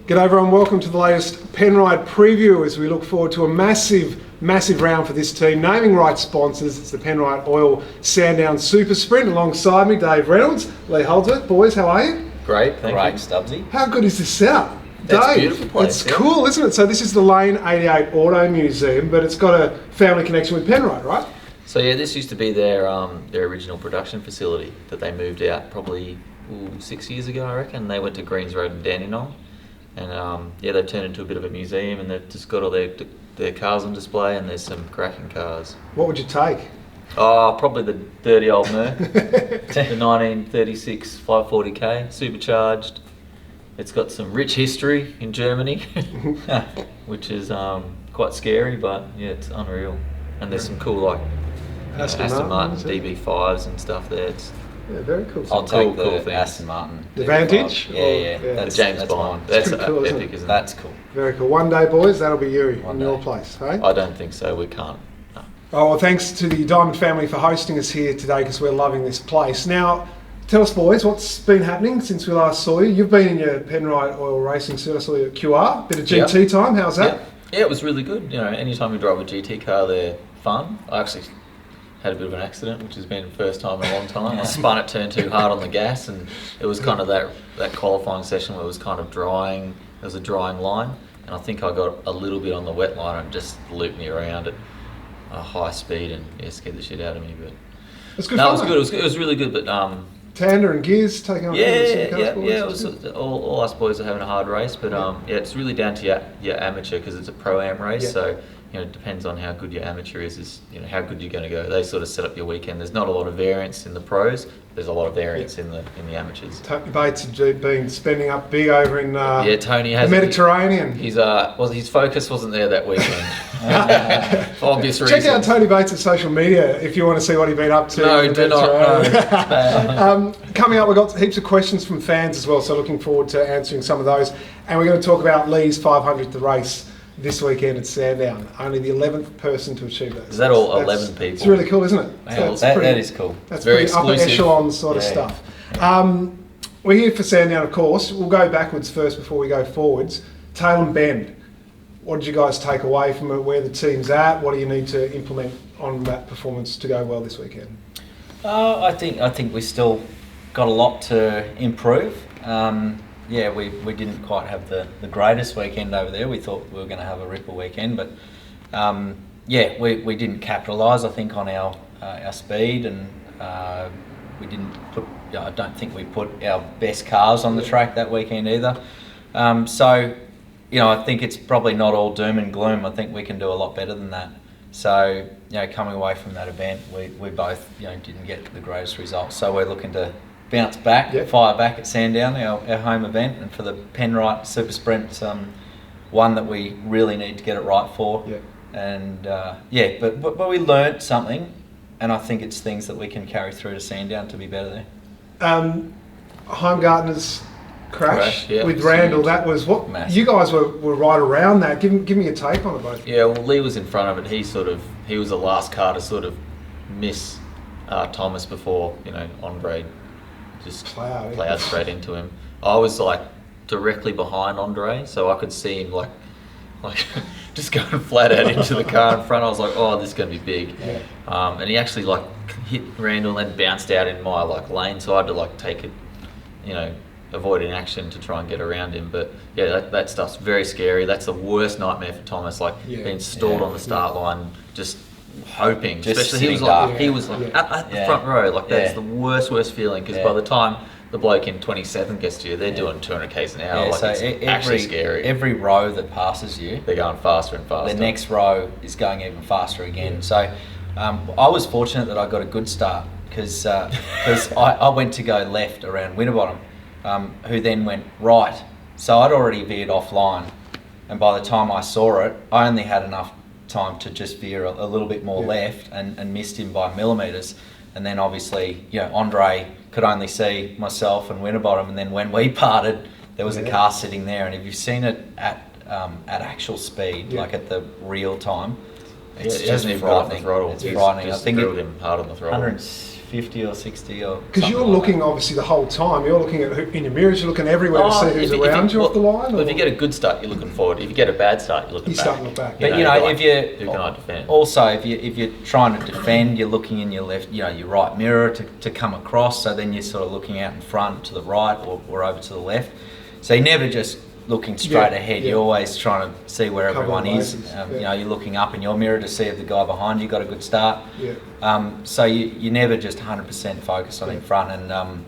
G'day everyone, welcome to the latest Penrite preview as we look forward to a massive round for this team. Naming rights sponsors, it's the Penrite Oil Sandown SuperSprint. Alongside me, Dave Reynolds, Lee Holdsworth. Boys, how are you? Great, thank you. Stubbsy. How good is this setup? That's Dave, a beautiful place. It's cool, isn't it? So this is the Lane 88 Auto Museum, but it's got a family connection with Penrite, right? So yeah, this used to be their original production facility that they moved out probably 6 years ago, I reckon. They went to Greens Road and Dandenong. And they've turned into a bit of a museum, and they've just got all their cars on display, and there's some cracking cars. What would you take? Oh, probably the dirty old Mer, the 1936 540k, supercharged. It's got some rich history in Germany, which is quite scary, but yeah, it's unreal. And there's some cool Aston Martin DB5s and stuff there. Yeah, very cool. I'll take cool the things. Aston Martin. The Vantage? Yeah. That's James Bond. Mine. That's cool, epic, isn't it? That's cool. Very cool. One day, boys, that'll be you One in day. your place, hey? I don't think so. We can't. No. Oh, well, thanks to the Diamond family for hosting us here today because we're loving this place. Now, tell us, boys, what's been happening since we last saw you? You've been in your Penrite Oil Racing suit. I saw you at QR. Bit of GT time. How's that? Yeah, it was really good. You know, anytime you drive a GT car, they're fun. I actually had a bit of an accident, which has been the first time in a long time. I spun it, turned too hard on the gas, and it was kind of that qualifying session where it was kind of drying. There was a drying line, and I think I got a little bit on the wet line and just looped me around at a high speed, and scared the shit out of me. But It's good no, fun. it was good. It was really good. But Tander and Gears taking on it was all us boys are having a hard race, but it's really down to your amateur because it's a pro-am race. Yeah. So it depends on how good your amateur is how good you're going to go. They sort of set up your weekend. There's not a lot of variance in the pros. There's a lot of variance in the amateurs. Tony Bates had been spending up big over in Tony has the Mediterranean. His focus wasn't there that weekend for obvious reasons. Check out Tony Bates' social media if you want to see what he's been up to. No, do not. Coming up, we've got heaps of questions from fans as well, so looking forward to answering some of those. And we're going to talk about Lee's 500th race this weekend at Sandown. Only the 11th person to achieve that. Is that all 11 people? It's really cool, isn't it? Yeah, that is cool. That's very pretty upper exclusive. echelon sort of stuff. We're here for Sandown, of course. We'll go backwards first before we go forwards. Tailem Bend. What did you guys take away from it? Where the team's at? What do you need to implement on that performance to go well this weekend? I think we still got a lot to improve. We didn't quite have the greatest weekend over there. We thought we were going to have a ripper weekend, but we didn't capitalise, I think, on our speed, and we didn't put. I don't think we put our best cars on the track that weekend either. I think it's probably not all doom and gloom. I think we can do a lot better than that. So, coming away from that event, we both didn't get the greatest results. So we're looking to bounce back, fire back at Sandown, our home event, and for the Penrite SuperSprint, one that we really need to get it right for. Yeah. And but we learnt something, and I think it's things that we can carry through to Sandown to be better there. Heimgartner's crash with huge. Randall, that was what Massive. you guys were right around that. Give me a take on it both. Yeah, well, Lee was in front of it. He was the last car to sort of miss Thomas before Andre just plowed straight into him. I was directly behind Andre, so I could see him like just going flat out into the car in front. I was like, oh, this is going to be big. Yeah. And he actually hit Randall and then bounced out in my lane, so I had to take it, avoid an action to try and get around him. But yeah, that stuff's very scary. That's the worst nightmare for Thomas, being stalled on the start line, just hoping. Just especially he was at the front row. That's the worst feeling, because by the time the bloke in 27th gets to you, they're doing 200 k's an hour. It's actually scary. Every row that passes you, they're going faster and faster. the next row is going even faster again. So I was fortunate that I got a good start, because I went to go left around Winterbottom, who then went right. So I'd already veered offline, and by the time I saw it, I only had enough time to just veer a little bit more left, and missed him by millimetres. And then obviously, Andre could only see myself and Winterbottom, and then when we parted, there was a car sitting there. And if you've seen it at actual speed, at the real time, it's just frightening. It's frightening. Just I think drilled him hard on the throttle. 150 50 or 60 or Because you're something like looking that. obviously the whole time. You're looking at in your mirrors. You're looking everywhere to see who's if around you off the line. Well, if or- you get a good start, you're looking forward. If you get a bad start, you're looking You back. start to look back. But like, if you who can I defend? also if you're trying to defend, you're looking in your left, your right mirror to come across. So then you're sort of looking out in front to the right or over to the left. So you're never just looking straight Yeah, ahead. yeah. You're always trying to see where Cover everyone the is. bases, yeah. You're looking up in your mirror to see if the guy behind you got a good start. Yeah. So you never just 100% focused on in front. And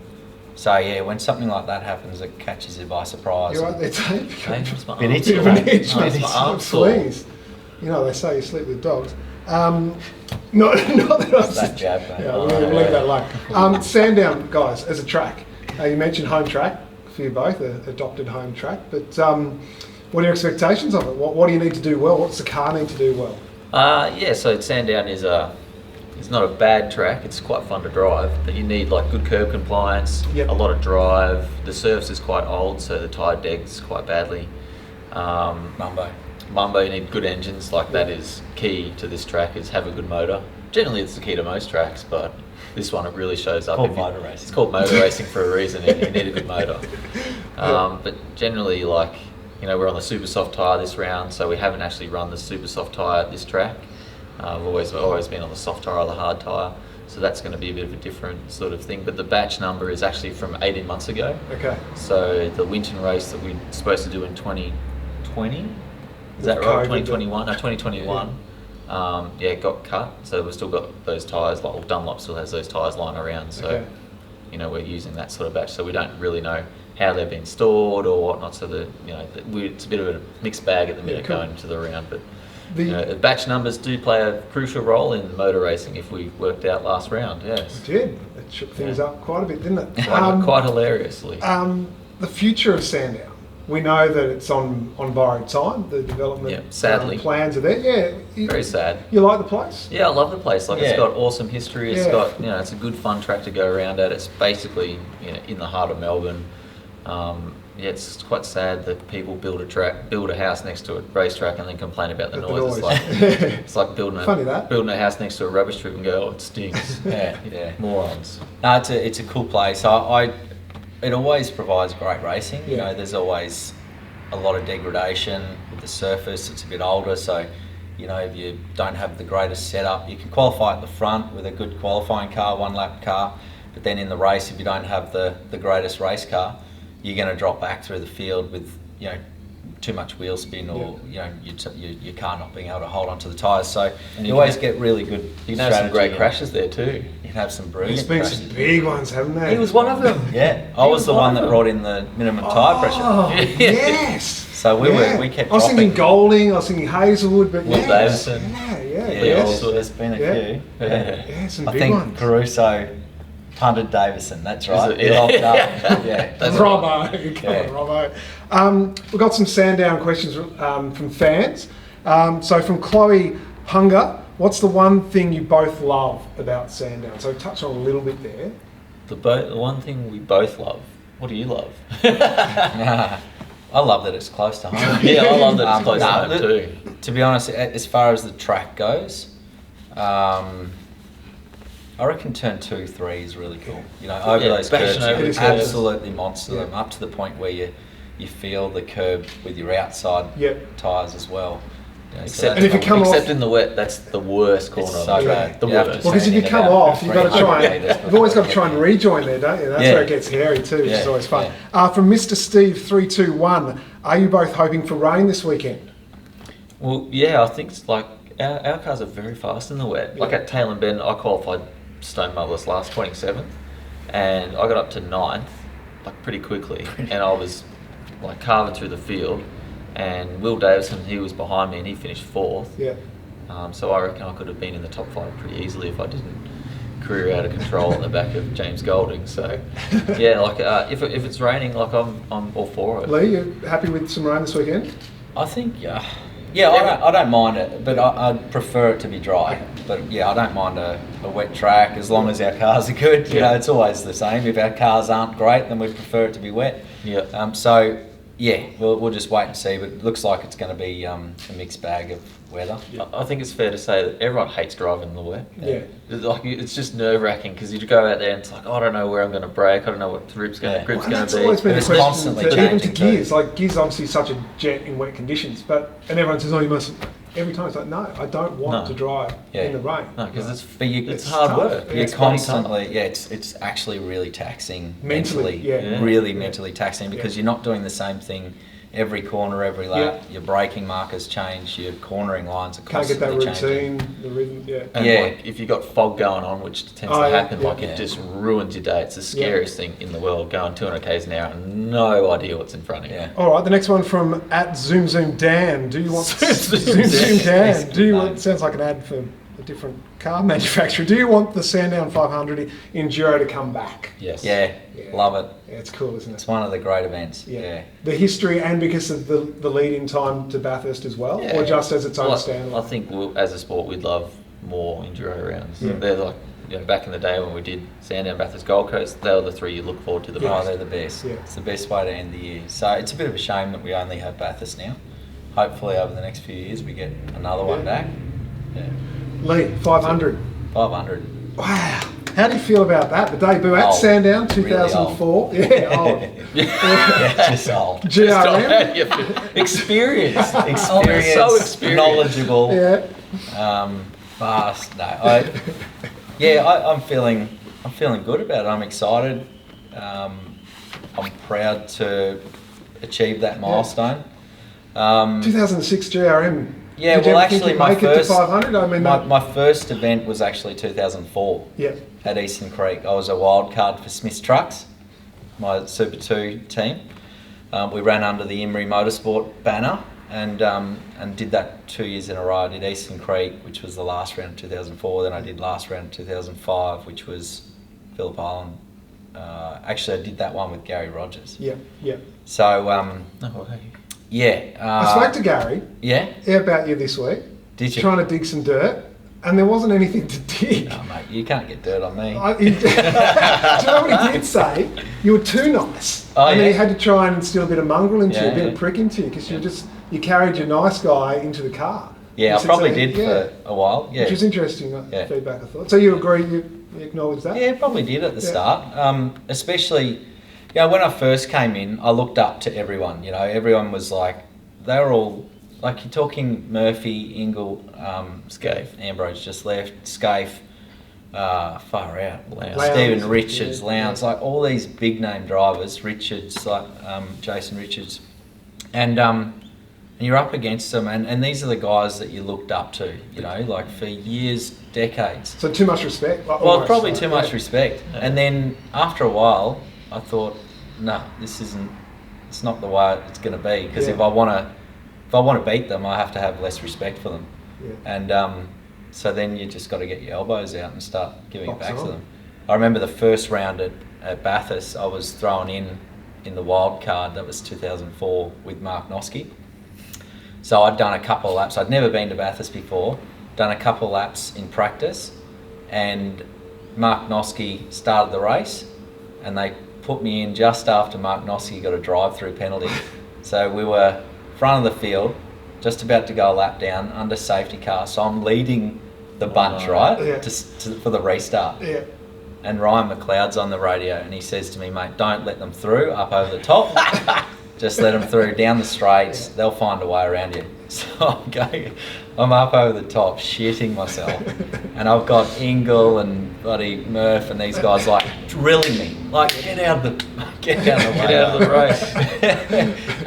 so yeah, when something like that happens, it catches you by surprise. You're right there, Dave. Hey, it's my Bit arm itchy, Bit of sore. an itch, No, mate. it's my It's arm not sore. fleas. You know, they say you sleep with dogs. Not that I That jab, mate. Yeah, we'll leave that alone. Sandown, guys, as a track, you mentioned home track for you both, adopted home track. But what are your expectations of it? What do you need to do well? What's the car need to do well? So Sandown is it's not a bad track. It's quite fun to drive, but you need like good curb compliance, Yep. a lot of drive. The surface is quite old, so the tyre degs quite badly. Mumbo, you need good engines. Like that is key to this track. Is have a good motor. Generally, it's the key to most tracks, but this one it really shows up. Called if you- motor racing. It's called motor racing for a reason. You need a good motor. But generally, we're on the super soft tyre this round, so we haven't actually run the super soft tyre at this track. We've always been on the soft tyre or the hard tyre, so that's going to be a bit of a different sort of thing. But the batch number is actually from 18 months ago. Okay. So the Winton race that we're supposed to do in 2020, is that With right? COVID, 2021? No, 2021. It got cut, so we've still got those tyres. Dunlop still has those tyres lying around, so Okay. we're using that sort of batch. So we don't really know how they've been stored or whatnot. So it's a bit of a mixed bag at the minute cool. going into the round, but. The Batch numbers do play a crucial role in motor racing if we worked out last round, yes. It did. It shook things up quite a bit, didn't it? Quite hilariously. The future of Sandown. We know that it's on borrowed time. The development Yeah, sadly. plans are there. Yeah. Very sad. You like the place? Yeah, I love the place. It's Yeah. got awesome history. It's Yeah. got, it's a good fun track to go around at. It's basically, in the heart of Melbourne. It's quite sad that people build a house next to a racetrack and then complain about the The noise. noise. It's like building Funny that. a house next to a rubbish strip and go, oh, it stinks. Yeah. Morons. No, it's a cool place. It always provides great racing. Yeah. There's always a lot of degradation with the surface. It's a bit older, so if you don't have the greatest setup, you can qualify at the front with a good qualifying car, one lap car. But then in the race, if you don't have the greatest race car, you're going to drop back through the field with too much wheel spin or your car not being able to hold onto the tyres. So And you you always can- get really good. You can have some great strategy. crashes there too. You can have some There's brilliant been crashes. some big ones, haven't there? He was one of them. Yeah, I was the one that brought in the minimum tyre pressure. Oh, yes. So we kept I was thinking dropping. Golding, I was thinking Hazelwood, but Will yes. Davison. Yeah, Yeah, yes. there's been a Yeah. few. Yeah, some I big think ones. Caruso punted Davison. That's right. it? He Yeah. locked up. Yeah. Yeah. That's Robbo, come Yeah. on, Robbo. We've got some Sandown questions from fans. So from Chloe Hunger, what's the one thing you both love about Sandown? So touch on a little bit there. The one thing we both love. What do you love? I love that it's close to home. Yeah, I love that it's close to no, home too. To be honest, as far as the track goes, I reckon turn 2, 3 is really cool. Over Yeah, those bashing curbs, over you the can curbs. absolutely monster Yeah. them up to the point where you feel the curb with your outside Yep. tyres as well. So Except, And if you come except off- in the wet, that's the worst corner It's of so the track. bad. The You have to worst. Well, because if you in come about off, you've got to 300 try metres you've always got to before try and rejoin there, don't you? That's Yeah. where it gets hairy too, which is Yeah, always fun. yeah. From Mr. Steve 321, are you both hoping for rain this weekend? Well, yeah, I think it's like our cars are very fast in the wet. Like Yeah. at Taylor Bend, I qualified stone motherless last 27th, and I got up to 9th, like pretty quickly, and I was like carving through the field. And Will Davison, he was behind me, and he finished 4th. Yeah. So I reckon I could have been in the top 5 pretty easily if I didn't career out of control at the back of James Golding. So yeah, like if it's raining, like I'm all for it. Lee, you happy with some rain this weekend? I think, I don't mind it, but I'd prefer it to be dry. But yeah, I don't mind a wet track as long as our cars are good. Yeah. It's always the same. If our cars aren't great, then we prefer it to be wet. Yeah. So Yeah, we'll just wait and see, but it looks like it's going to be a mixed bag of weather. I think it's fair to say that everyone hates driving in the wet. Yeah. Like, it's just nerve-wracking because you go out there and it's like, oh, I don't know where I'm going to brake. I don't know what grip's going Well, to that's be. always been a It's question, constantly even to changing gears. too. Like gears, obviously, such a jet in wet conditions, and everyone says, "Oh, you must." Every time it's like, no, I don't want No. to drive in the rain. No, because it's It's hard tough. work. Yeah, You're it's constantly, it's actually really taxing Mentally, yeah. really Yeah. mentally taxing because Yeah. you're not doing the same thing every corner, every lap. Your braking markers change, your cornering lines are Can't get constantly that changing. routine, the rhythm. Yeah. And Yeah. like, if you've got fog going on, which tends Oh, to yeah, happen, yeah. like it just ruins your day. It's the scariest thing in the world, going 200 k's an hour and no idea what's in front of you. Yeah. All right, the next one from @ZoomZoomDan. Do you want Zoom Dan? Do you No. want? Sounds like an ad for a different car manufacturer. Do you want the Sandown 500 Enduro to come back? Yes. Yeah, Yeah. love it. Yeah, it's cool, isn't it? It's one of the great events. Yeah. The history and because of the lead-in time to Bathurst as well, Yeah. or just as its own Well, standalone? I think as a sport, we'd love more enduro rounds. Yeah. They're like, back in the day when we did Sandown, Bathurst, Gold Coast, they were the three you look forward to the Oh, most. they're the best. Yeah. It's the best way to end the year. So it's a bit of a shame that we only have Bathurst now. Hopefully over the next few years we get another one back. Yeah. Lee, 500. 500. Wow. How do you feel about that? The debut at Old. Sandown, Really 2004. Yeah, old. Yeah, just old. GRM. Experience. Experience, So experienced. knowledgeable, Yeah. fast. No, I'm feeling good about it. I'm excited. I'm proud to achieve that milestone. 2006 GRM. Yeah, Did you well, ever think actually, you'd my make it first to 500. I mean, my first event was actually 2004 yeah, at Eastern Creek. I was a wild card for Smith's Trucks, my Super 2 team. We ran under the Emery Motorsport banner and did that 2 years in a row. I did Eastern Creek, which was the last round of 2004. Then I did last round of 2005, which was Phillip Island. Actually, I did that one with Gary Rogers. yeah, yeah. So, No way. yeah. I spoke to Gary Yeah? about you this week, Did you? trying to dig some dirt, and there wasn't anything to dig. No, mate, you can't get dirt on me. Do you know what he did say? You were too nice. Oh, and then yeah. he had to try and instill a bit of mongrel into you, Yeah, a bit yeah. of prick into you, because you carried your nice guy into the car. Yeah, He I said probably so, did for a while. Yeah. Which was interesting Yeah. feedback, I thought. So you agree, you acknowledge that? Yeah, probably did at the Yeah. start. Especially, when I first came in, I looked up to everyone. Everyone was like, they were all, like you're talking Murphy, Ingle, Scaife. Ambrose just left, Scaife, far out, Lowndes. Stephen Richards, Yeah. Lowndes, like all these big name drivers, Richards, like Jason Richards. And you're up against them, and these are the guys that you looked up to, like for years, decades. So too much respect? Well, almost, probably like, too much yeah. respect. Yeah. And then after a while, I thought, no, it's not the way it's going to be. Because Yeah. if I want to beat them, I have to have less respect for them. Yeah. And so then you just got to get your elbows out and start giving it Box back on. to them. I remember the first round at Bathurst, I was thrown in the wild card. That was 2004 with Mark Noski. So I'd done a couple of laps. I'd never been to Bathurst before. Done a couple of laps in practice, and Mark Noski started the race, and they put me in just after Mark Noski got a drive-through penalty. So we were front of the field, just about to go a lap down under safety car. So I'm leading the bunch, Oh, right, yeah. for the restart. Yeah. And Ryan McLeod's on the radio, and he says to me, mate, don't let them through up over the top. Just let them through down the straights. They'll find a way around you. So I'm up over the top, shitting myself. And I've got Ingle and bloody Murph and these guys like drilling me. Like, get out of the way. Get out of the race.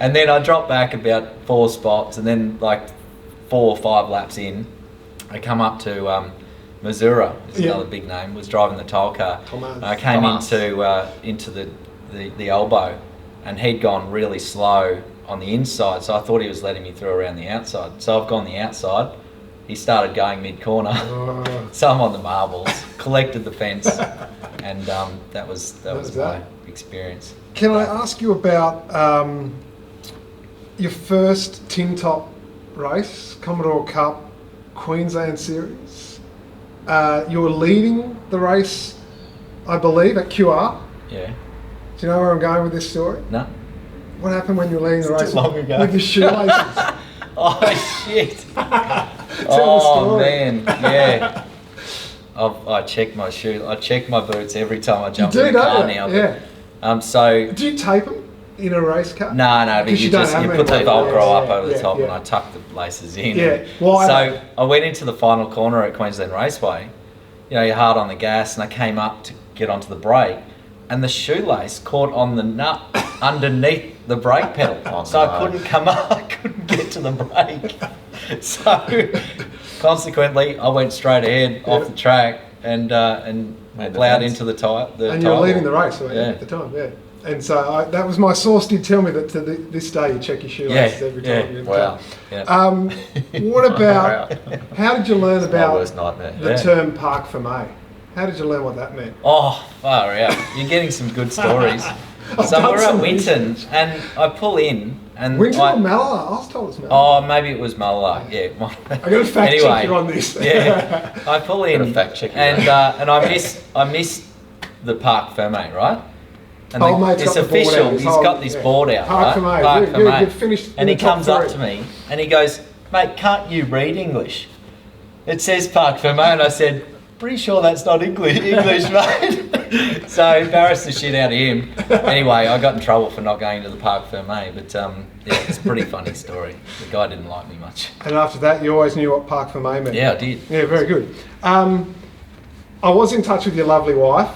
And then I drop back about 4 spots, and then like 4 or 5 laps in, I come up to Missouri, is Yeah. another big name, was driving the toll car. Thomas. I came Thomas. into the elbow, and he'd gone really slow on the inside, so I thought he was letting me through around the outside. So I've gone the outside. He started going mid-corner. Oh. So I'm on the marbles, collected the fence, and that was was my that. experience. Can I ask you about your first tin top race, Commodore Cup, Queensland Series? You were leading the race, I believe, at QR. Yeah. Do you know where I'm going with this story? No. What happened when you were leading the race too long ago. with your shoelaces? Oh shit! Tell the Oh story. man, yeah. I check my shoe. I check my boots every time I jump You do, in the car don't you? now. Yeah. So Do you tape them in a race car? no, but Because you you don't just have you many put the tape. Velcro Yeah, up over the yeah, top, yeah. and I tuck the laces in. Yeah. Why So not? I went into the final corner at Queensland Raceway. You know, you're hard on the gas, and I came up to get onto the brake, and the shoelace caught on the nut underneath the brake pedal. Oh, So no. I couldn't come up, I couldn't get to the brake. So consequently, I went straight ahead off the track and Made the plowed fence. into the tyre. And you were leading the race weren't you, Yeah. at the time, yeah. And so that was my source did tell me that to this day you check your shoelaces every time you're in the Wow. Yeah. What about, how did you learn My about worst nightmare. the term parc fermé? How did you learn what that meant? Oh, far out. You're getting some good stories. I've So done we're at some Winton, and I pull in, and Winton I, or Mallala? I was told it's Mallala. oh, maybe it was Muller. Yeah. I got to fact Anyway, check you on this. Yeah. I pull in, Gotta fact check you, and mate. and I missed the parc fermé, right? And Oh, mate's it's got the board official. out. He's He's got this yeah. board out, Parc right? fermé. Parc Good, good, fermé. good. Finished in And the he top comes up three. to me, and he goes, "Mate, can't you read English?" It says parc fermé, and I said, "Pretty sure that's not English, mate." So embarrassed the shit out of him. Anyway, I got in trouble for not going to the parc fermé, but yeah, it's a pretty funny story. The guy didn't like me much. And after that, you always knew what parc fermé meant. Yeah, I did. Yeah, very good. I was in touch with your lovely wife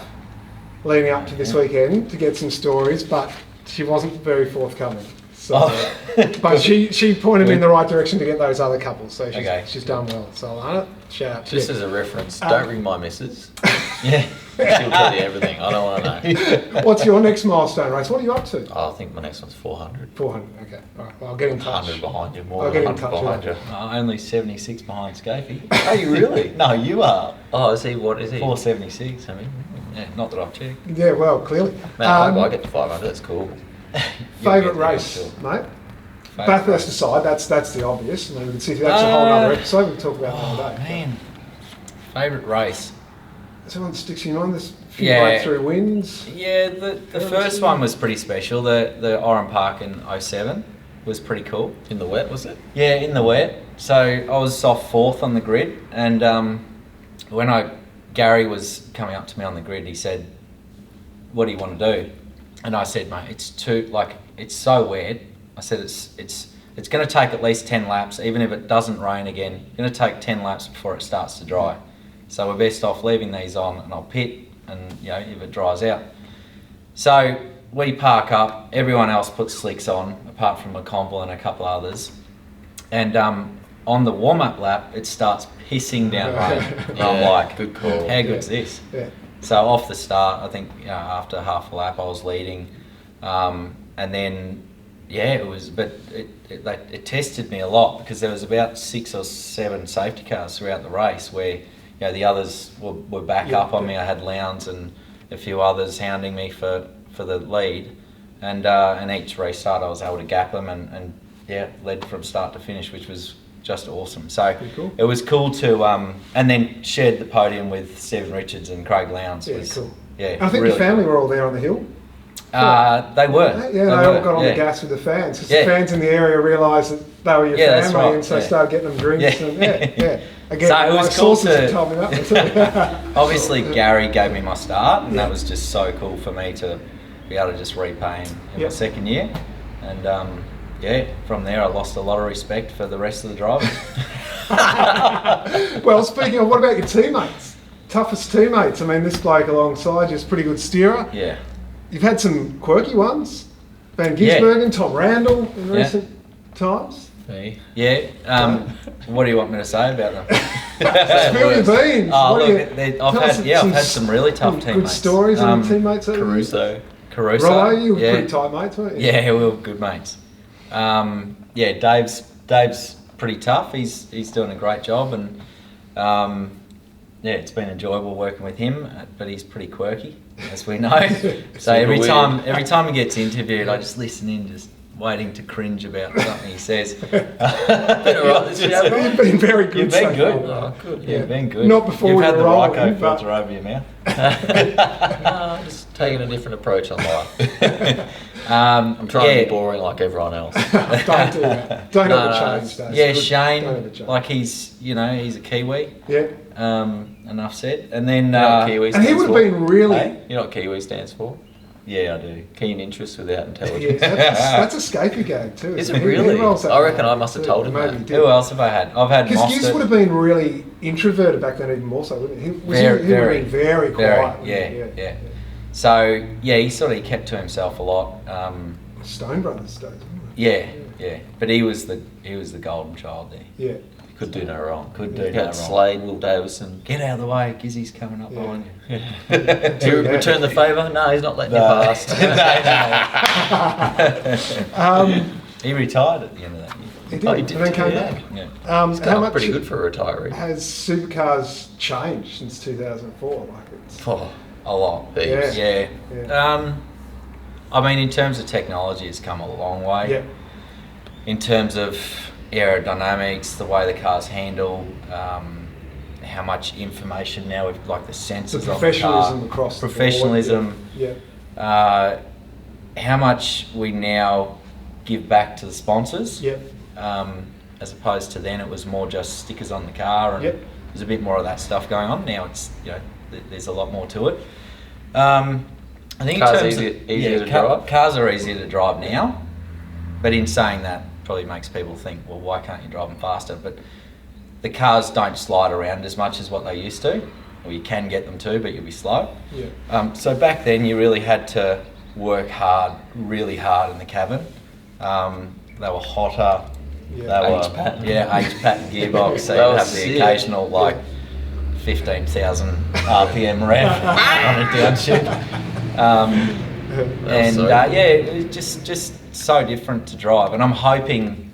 leading up to this weekend to get some stories, but she wasn't very forthcoming. So, Oh. but she pointed me in the right direction to get those other couples, so Okay. she's done well. So, Alana, shout out to Just you. as a reference, don't ring my missus. Yeah. She'll tell you everything. I don't want to know. What's your next milestone race? What are you up to? Oh, I think my next one's 400. 400. Okay. All right. Well, I'll get in touch. 100 behind you, more I'll than get in 100 touch behind with you. Only 76 behind Scafey. Are you really? No, you are. Oh, is he? What is he? 476. I mean, Yeah, not that I've checked. Yeah. Well, clearly. man, I hope I get to 500. That's cool. Favourite Yeah, race, sure. mate? Favourite Bathurst race. aside, that's the obvious. I mean, we can see that's a whole other episode. We'll talk about Oh, another day. man. Favourite race? Is there one that sticks in your mind? There's a few Yeah. breakthrough wins. Yeah, the first one was pretty special. The Oran Park in 07 was pretty cool. In the wet, was it? Yeah, in the wet. So I was off fourth on the grid, and when Gary was coming up to me on the grid, he said, "What do you want to do?" And I said, "Mate, it's so wet." I said, "It's going to take at least 10 laps, even if it doesn't rain again. It's going to take 10 laps before it starts to dry. So we're best off leaving these on, and I'll pit, and if it dries out." So we park up. Everyone else puts slicks on, apart from McConville and a couple others. And on the warm-up lap, it starts pissing down rain. And I'm Yeah, like, good call. how good's this? Yeah. So off the start, I think after half a lap, I was leading, and then it was. But it tested me a lot because there was about 6 or 7 safety cars throughout the race where the others were back up on me. I had Lowndes and a few others hounding me for the lead, and each restart I was able to gap them and led from start to finish, which was just awesome. So Pretty cool. it was cool to and then shared the podium with Stephen Richards and Craig Lowndes. Yeah, was, cool. Yeah, I think really the family were all there on the hill. They were. Yeah, they all got on the gas with the fans. Because the Yeah. fans in the area realised that they were your Yeah, that's family, right, and so yeah. started getting them drinks. Yeah. And Again, So it was my cool sources to- have told me that. Obviously, Gary gave me my start, and Yeah. that was just so cool for me to be able to just repay him in Yeah. my second year. And from there, I lost a lot of respect for the rest of the drivers. Well, speaking of, what about your teammates? Toughest teammates? I mean, this bloke alongside you is a pretty good steerer. Yeah. You've had some quirky ones. Van Yeah. Gisbergen, Tom Randall in Yeah. recent times. Me. Yeah. What do you want me to say about them? Spill your beans. Oh, What do look, you- I've tell us had some really tough teammates. Good stories and teammates. over the years. Caruso. Caruso. Right, you were yeah. pretty tight mates, weren't you? Yeah, we were good mates. Dave's pretty tough. He's doing a great job, and it's been enjoyable working with him. But he's pretty quirky, as we know. So every Super time he gets interviewed, I just listen in, just waiting to cringe about something he says. Been alright this year, haven't I? You've been very good. You've been so good. far. Oh, good. You've been good. Not before You've we had were the rolling, Ryco but- filter over your mouth. No, I'm just taking a different approach on life. I'm trying to be boring like everyone else. Don't do that. Don't No, ever no, change, Dave. Yeah, Don't ever Shane, change. like he's a Kiwi. Yeah. Enough said. And then You know what Kiwi And stands he would have for? been really. Hey? You know what Kiwi stands for? Yeah, I do. Keen interest without Yeah, intelligence. that's a scapey gag too. Is isn't it really? rolls that I one reckon out I must have too. told him Maybe that. he did. Who else have I had? I've had Because Hughes would have Mostert. been really introverted back then, even more so, wouldn't he? He would have been very quiet. wouldn't he? Yeah. So yeah, he sort of kept to himself a lot. Stone Brothers days. Wasn't it? Yeah. But he was the golden child there. Yeah. Could do no wrong. Could do You no got wrong. Slade, Will Davison. Get out of the way, Gizzy's coming up Yeah. behind you. Yeah. Do you return the favour? No, he's not letting you past. He retired at the end of that year. He did. Oh, he did and then too, came yeah. back. Yeah. How much Pretty good for a retiree. has Supercars changed since 2004? Like it's Oh, A lot. heaps. Yeah. Yeah. I mean, in terms of technology, it's come a long way. yeah, In terms of aerodynamics, the way the cars handle, how much information now with like the sensors the on the professionalism car, across the board, professionalism, Yeah. how much we now give back to the sponsors. Yep. As opposed to then, it was more just stickers on the car, and Yep. there's a bit more of that stuff going on. Now it's there's a lot more to it. I think Cars in terms easier of to drive? Cars are easier to drive now, but in saying that, probably makes people think, well, why can't you drive them faster? But the cars don't slide around as much as what they used to, or you can get them to, but you'll be slow. Yeah. So back then, you really had to work hard, really hard in the cabin. They were hotter. Yeah. They were H-pattern. H-pattern gearbox. So That you'd was have the sick. occasional like 15,000 RPM rev on a downshift. And so yeah, it's just so different to drive. And I'm hoping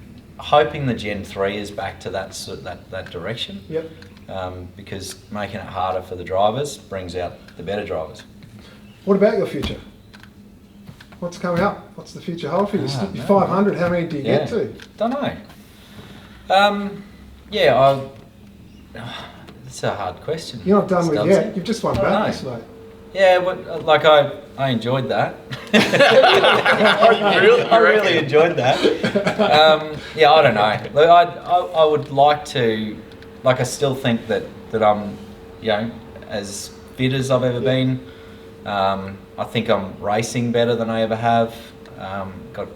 the Gen 3 is back to that direction. Yep. Because making it harder for the drivers brings out the better drivers. What about your future? What's coming up? What's the future hold for you? Ah, You're no. 500. How many do you get to? Don't know. It's a hard question. You're not done with Stubbsy. yet. You've just won I don't Bathurst, know. mate. Yeah, but like I enjoyed that. Oh, you really? I really enjoyed that. Yeah, I don't know. Look, I would like to, like I still think that I'm, as fit as I've ever been. I think I'm racing better than I ever have. Got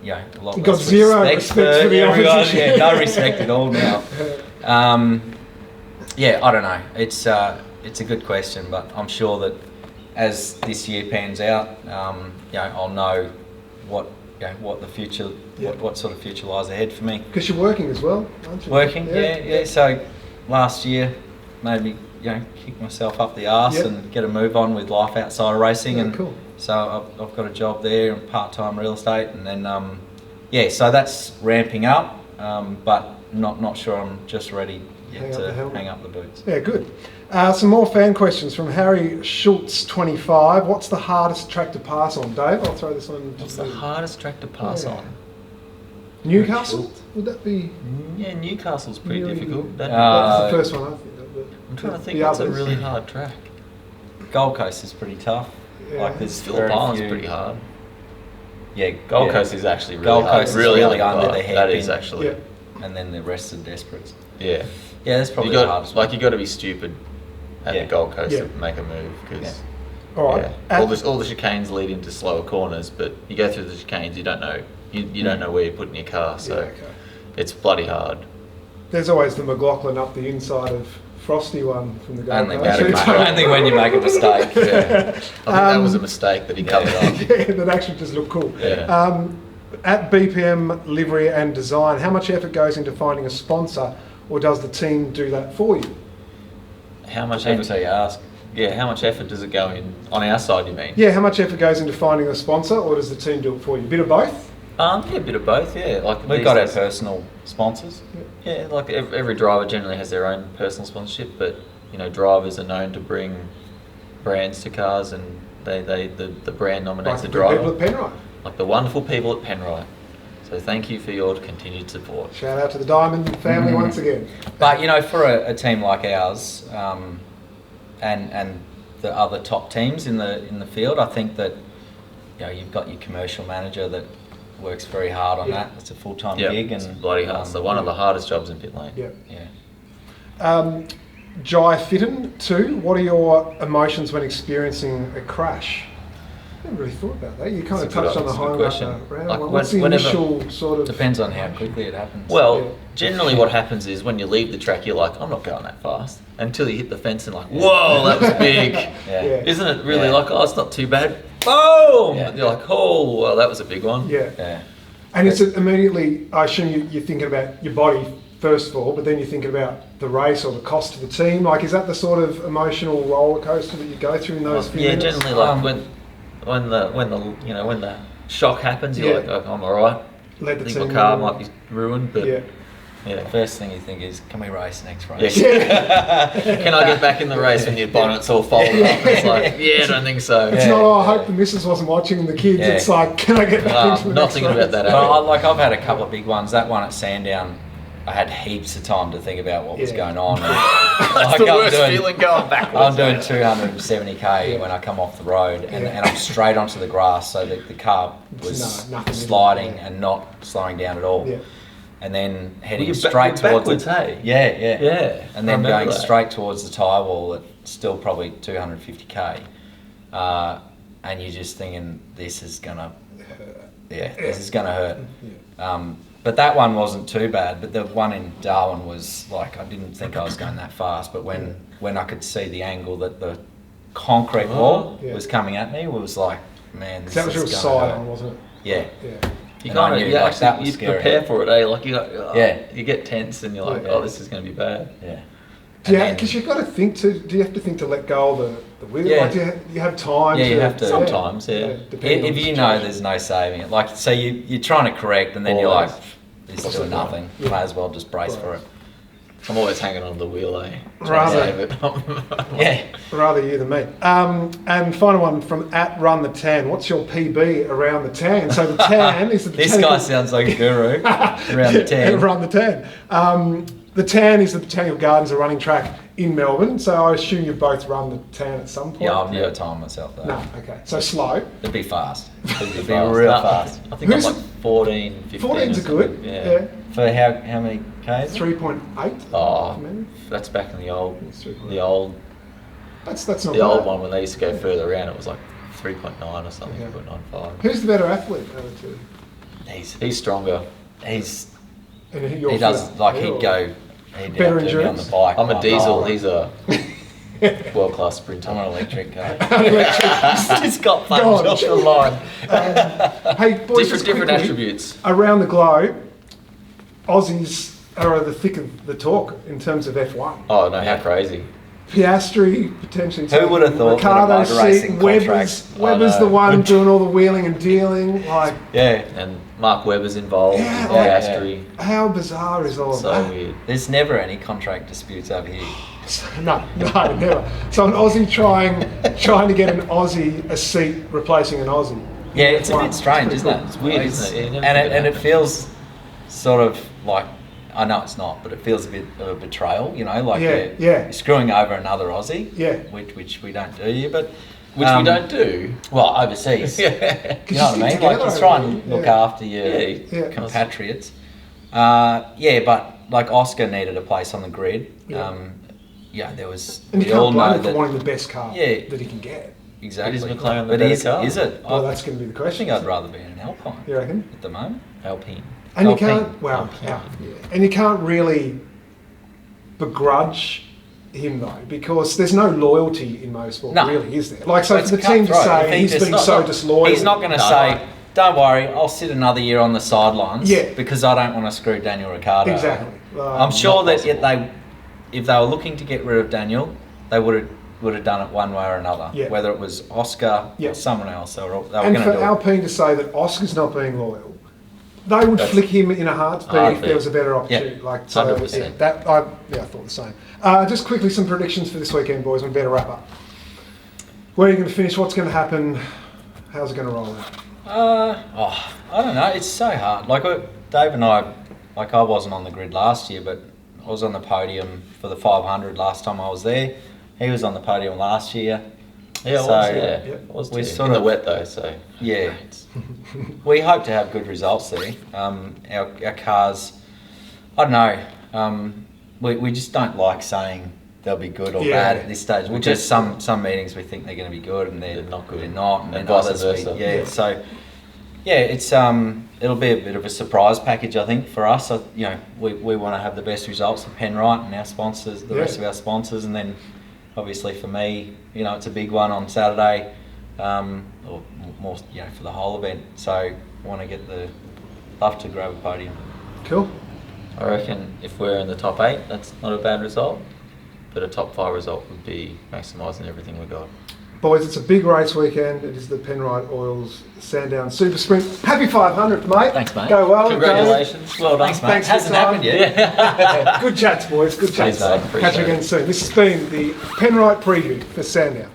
a lot You've got less zero respect respect for the everyone. opposition. Yeah, no respect at all now. Yeah, I don't know. It's a good question, but I'm sure that as this year pans out, I'll know what the future, Yeah. what sort of future lies ahead for me. Because you're working as well, aren't you? Working, yeah. So last year made me, kick myself up the arse Yep. and get a move on with life outside of racing, Yeah, and cool. so I've got a job there and part-time real estate, and then so that's ramping up, but not sure I'm just ready yet Hang up the to helmet. hang up the boots. Yeah, good. Some more fan questions from Harry Schultz, 25. What's the hardest track to pass on? Dave, I'll throw this one. What's the hardest track to pass Yeah. on? Newcastle? Schultz. Would that be? Yeah, Newcastle's pretty Really- difficult. That's Uh, the first one I think. I'm trying to think the what's a others. really hard track. Gold Coast is pretty tough. Yeah. Like there's Phillip very Island's few- pretty hard. Yeah, Gold yeah. Coast is actually really Gold hard. Coast is really under hard. the That is hairpin. actually. Yeah. And then the rest are desperates. Yeah. Yeah, that's probably you the got hardest one. you got to be stupid at Yeah. the Gold Coast Yeah. to make a move because All right. all the chicanes lead into slower corners, but you go through the chicanes, you don't know you don't know where you're putting your car, so Yeah, okay. it's bloody hard. There's always the McLaughlin up the inside of Frosty one from the Gold Only Coast. when you make a mistake. Yeah. I think that was a mistake that he covered up. Yeah, that actually just looked cool. Yeah. At BPM Livery and Design, how much effort goes into finding a sponsor, or does the team do that for you? How much Depends effort? who you ask. Yeah, how much effort does it go in on our side? You mean? Yeah, how much effort goes into finding a sponsor, or does the team do it for you? A bit of both? Yeah, a bit of both. Yeah, like We've these got our days- personal sponsors. Yeah, like every driver generally has their own personal sponsorship, but drivers are known to bring brands to cars, and the brand Like nominates the the good driver. people at Penrite. Like the wonderful people at Penrite. So thank you for your continued support. Shout out to the Diamond family once again. But you know, for a team like ours, and the other top teams in the field, I think that you've got your commercial manager that works very hard on that. It's a full-time gig, and it's bloody hard. So one of the hardest jobs in pit lane. Yeah. Jai Fitton too. What are your emotions when experiencing a crash? I haven't really thought about that. You kind of touched on the highlight round. Like what's the initial sort of... Depends on how quickly it happens. Well, generally what happens is when you leave the track, you're like, I'm not going that fast. Until you hit the fence and like, whoa, that was big. Isn't it really like, oh, it's not too bad? Boom! Yeah. You're like, oh, well, that was a big one. Yeah. And it's immediately, I assume you're thinking about your body first of all, but then you're thinking about the race or the cost to the team. Like, is that the sort of emotional roller coaster that you go through in those few minutes? Generally, like when the shock happens, you're like, oh, I'm all right. I think my car might be ruined, but the first thing you think is, can we race next race? Can I get back in the race when your bonnet's all folded up? It's like, I don't think so. It's not, I hope the missus wasn't watching the kids. It's like, can I get back into the not next thinking race? about that. Well, I've had a couple of big ones. That one at Sandown, I had heaps of time to think about what was going on. That's the worst feeling going backwards. I'm doing 270k when I come off the road, and I'm straight onto the grass, so that the car was sliding and not slowing down at all. And then heading straight towards backwards, and then going straight towards the tyre wall at still probably 250k, and you're just thinking, this is gonna hurt. But that one wasn't too bad. But the one in Darwin was like, I didn't think I was going that fast. But when I could see the angle that the concrete wall was coming at me, it was like, man, this is going to hurt. That was your side on, wasn't it? Yeah. You prepare for it, eh? Like you get tense and you're like, oh, this is going to be bad. Yeah. Because you've got to think to. Do you have to think to let go of the wheel? Yeah. Like, do you have time? Yeah, you have to. Sometimes, If you know there's no saving it, like say you're trying to correct and then you're like, this is doing nothing. You may as well just brace for it. I'm always hanging on the wheel, eh? Rather you than me. And final one from @RunTheTan. What's your PB around the tan? So the tan is the This guy sounds like a guru. Around the tan. Around the tan. The tan is the Botanical Gardens, a running track in Melbourne. So I assume you've both run the tan at some point. Yeah, I've never timed myself though. No, okay. So slow. It'd be fast. It'd be real fast. I think I'm like 14, 15. 14's are good. Yeah. For how many Ks? 3.8. Oh, that's back in the old. That's not the bad. old one when they used to go further around. It was like 3.9 or something, 3.95. Who's the better athlete out of the two? He's stronger. He does like he'd better outdo me on the bike. I'm a diesel. He's a world-class sprinter. I'm an electric car. He's got thumbs off the line. Hey, boys, different attributes. Around the globe, Aussies are at the thick of the talk in terms of F1. Oh no, how crazy. Piastri potentially. Who would have thought? Ricardo seat, Webber's the one doing all the wheeling and dealing. Like and Mark Webber's involved. Piastri. How bizarre is all of that? So weird. There's never any contract disputes over here. No, never. So an Aussie trying to get an Aussie a seat replacing an Aussie. Yeah, it's a bit strange, isn't it? It's weird, isn't it? And it feels sort of like, I know it's not, but it feels a bit of a betrayal, you know, like you're screwing over another Aussie, which we don't do here, but... Which we don't do? Well, overseas. You know what I mean? Like, you try and look after your compatriots. But like Oscar needed a place on the grid. There was... And you can't blame him for wanting the best car that he can get. Exactly. Is McLaren the better car? Is it? Well, that's going to be the question. I think I'd rather be in an Alpine. You reckon? At the moment. Alpine. And you can't, and you can't really begrudge him though, because there's no loyalty in motorsport, really, is there? Like, so for the team to say he's been so disloyal, he's not going to say, "Don't worry, I'll sit another year on the sidelines because I don't want to screw Daniel Ricciardo." Exactly. I'm sure that if they were looking to get rid of Daniel, they would have done it one way or another. Whether it was Oscar or someone else, they were going to do it. And for Alpine to say that Oscar's not being loyal, they would flick him in a heartbeat if there was a better opportunity. Like, so, 100%. I thought the same. Just quickly, some predictions for this weekend, boys. We better wrap up. Where are you going to finish? What's going to happen? How's it going to roll out? I don't know. It's so hard. Like Dave and I, like I wasn't on the grid last year, but I was on the podium for the 500 last time I was there. He was on the podium last year. Yeah, So, it was we're too. sort In the of- wet though, so Yeah. We hope to have good results there. Our cars, I don't know. We just don't like saying they'll be good or Yeah. bad at this stage. Well, Because some meetings we think they're going to be good and they're not good. They're not, and And then vice others versa. yeah. So yeah, it's it'll be a bit of a surprise package, I think, for us. We want to have the best results for Penrite and our sponsors, the rest of our sponsors, and then obviously for me, it's a big one on Saturday, or more, for the whole event. So want to love to grab a podium. Cool. I reckon if we're in the top 8, that's not a bad result. But a top 5 result would be maximising everything we got. Boys, it's a big race weekend. It is the Penrite Oils Sandown SuperSprint. Happy 500, mate. Thanks, mate. Go well. Congratulations. Well done. Thanks, mate. Thanks for Hasn't your time. happened yet. Good chats, boys. Good chats. Cheers, mate. Catch you Appreciate again it. soon. This has been the Penrite preview for Sandown.